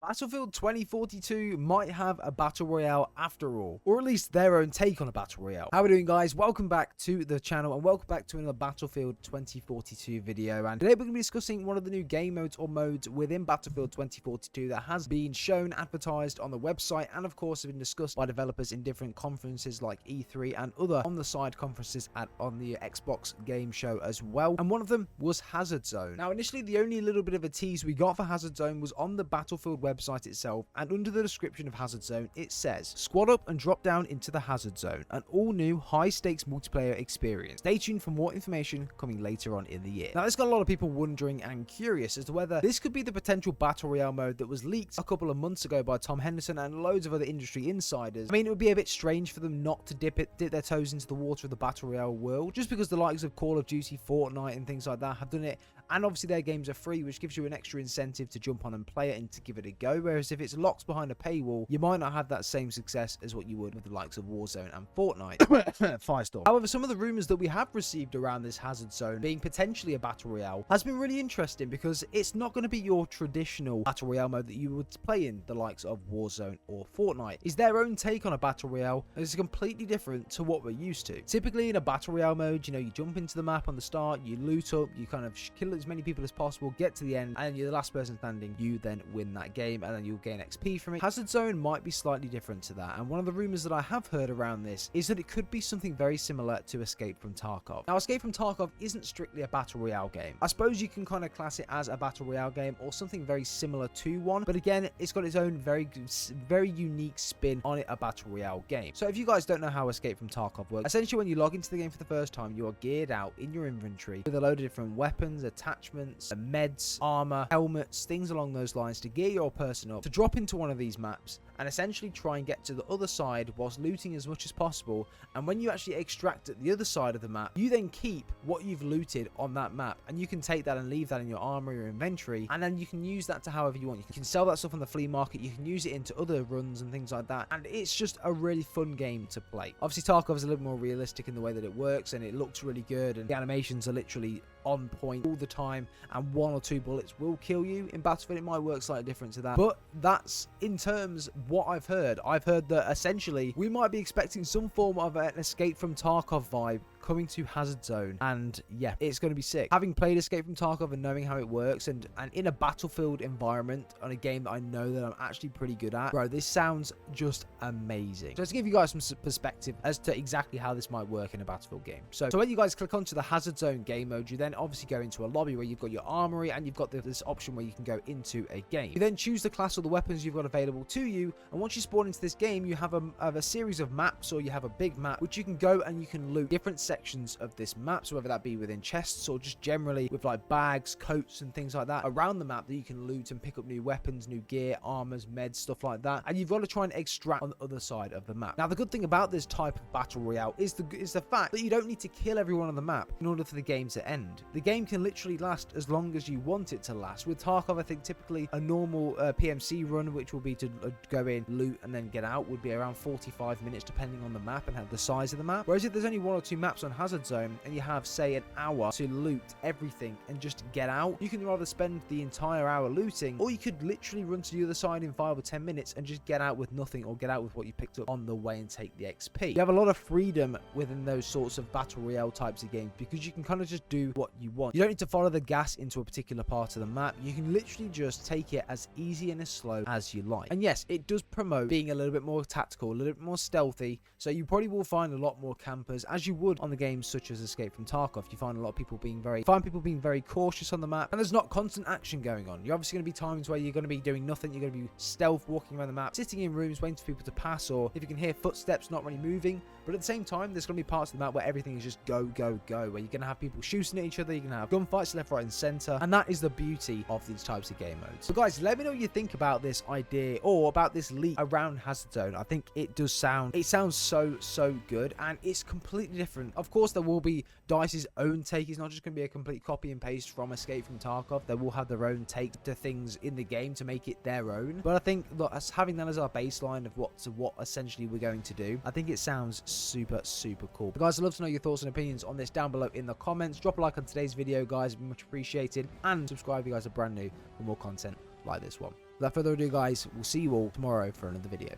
Battlefield 2042 might have a battle royale after all, or at least their own take on a battle royale. How are we doing, guys? Welcome back to the channel and welcome back to another Battlefield 2042 video. And today we're going to be discussing one of the new game modes or modes within Battlefield 2042 that has been shown, advertised on the website, and of course have been discussed by developers in different conferences like E3 and other on the side conferences on the Xbox game show as well. And one of them was Hazard Zone. Now, initially, the only little bit of a tease we got for Hazard Zone was on the Battlefield website itself, and under the description of Hazard Zone it says, squad up and drop down into the Hazard Zone, an all new high stakes multiplayer experience. Stay tuned for more information coming later on in the year. Now, this got a lot of people wondering and curious as to whether this could be the potential battle royale mode that was leaked a couple of months ago by Tom Henderson and loads of other industry insiders. I mean, it would be a bit strange for them not to dip their toes into the water of the battle royale world, just because the likes of Call of Duty, Fortnite and things like that have done it, and obviously their games are free, which gives you an extra incentive to jump on and play it and to give it a go. Whereas if it's locked behind a paywall, you might not have that same success as what you would with the likes of Warzone and Fortnite. Firestorm. However, some of the rumors that we have received around this Hazard Zone being potentially a battle royale has been really interesting, because it's not going to be your traditional battle royale mode that you would play in the likes of Warzone or Fortnite. It's their own take on a battle royale, and it's completely different to what we're used to. Typically in a battle royale mode, you know, you jump into the map on the start, you loot up, you kind of kill as many people as possible, get to the end, and you're the last person standing. You then win that game, and then you'll gain XP from it. Hazard Zone might be slightly different to that, and one of the rumors that I have heard around this is that it could be something very similar to Escape from Tarkov. Now, Escape from Tarkov isn't strictly a battle royale game. I suppose you can kind of class it as a battle royale game or something very similar to one, but again, it's got its own very unique spin on it, a battle royale game. So if you guys don't know how Escape from Tarkov works, essentially when you log into the game for the first time, you are geared out in your inventory with a load of different weapons, attachments, meds, armor, helmets, things along those lines to gear your person up to drop into one of these maps and essentially try and get to the other side whilst looting as much as possible. And when you actually extract at the other side of the map, you then keep what you've looted on that map, and you can take that and leave that in your armor, your inventory, and then you can use that to however you want. You can sell that stuff on the flea market, you can use it into other runs and things like that, and it's just a really fun game to play. Obviously, Tarkov is a little more realistic in the way that it works, and it looks really good, and the animations are literally on point all the time, and one or two bullets will kill you. In Battlefield, it might work slightly different to that, but that's in terms what I've heard. I've heard that essentially we might be expecting some form of an Escape from Tarkov vibe coming to Hazard Zone, and yeah, it's going to be sick. Having played Escape from Tarkov and knowing how it works, and in a Battlefield environment on a game that I know that I'm actually pretty good at, bro, this sounds just amazing. So to give you guys some perspective as to exactly how this might work in a Battlefield game. So when you guys click onto the Hazard Zone game mode, you then obviously go into a lobby where you've got your armory, and you've got this option where you can go into a game. You then choose the class or the weapons you've got available to you, and once you spawn into this game, you have a series of maps, or you have a big map which you can go and you can loot different sections of this map, so whether that be within chests or just generally with like bags, coats and things like that around the map that you can loot and pick up new weapons, new gear, armors, meds, stuff like that, and you've got to try and extract on the other side of the map. Now, the good thing about this type of battle royale is the fact that you don't need to kill everyone on the map in order for the game to end. The game can literally last as long as you want it to last. With Tarkov, I think typically a normal PMC run, which will be to go in, loot and then get out, would be around 45 minutes depending on the map and the size of the map. Whereas if there's only one or two maps on Hazard Zone and you have, say, an hour to loot everything and just get out, you can rather spend the entire hour looting, or you could literally run to the other side in 5 or 10 minutes and just get out with nothing, or get out with what you picked up on the way and take the XP. You have a lot of freedom within those sorts of battle royale types of games, because you can kind of just do what you want. You don't need to follow the gas into a particular part of the map. You can literally just take it as easy and as slow as you like. And yes, it does promote being a little bit more tactical, a little bit more stealthy, so you probably will find a lot more campers, as you would on the games such as Escape from Tarkov. You find a lot of people being very cautious on the map, and there's not constant action going on. You're obviously going to be times where you're going to be doing nothing. You're going to be stealth walking around the map, sitting in rooms waiting for people to pass, or if you can hear footsteps, not really moving. But at the same time, there's going to be parts of the map where everything is just go, go, go, where you're going to have people shooting at each other, you're going to have gunfights left, right and center, and that is the beauty of these types of game modes. So guys, let me know what you think about this idea, or about this leak around Hazard Zone. I think it sounds so good, and it's completely different. Of course, there will be DICE's own take. It's not just going to be a complete copy and paste from Escape from Tarkov. They will have their own take to things in the game to make it their own. But I think, look, as having that as our baseline of what essentially we're going to do, I think it sounds super cool. But guys, I'd love to know your thoughts and opinions on this down below in the comments. Drop a like on today's video, guys. Much appreciated. And subscribe if you guys are brand new for more content like this one. Without further ado, guys, we'll see you all tomorrow for another video.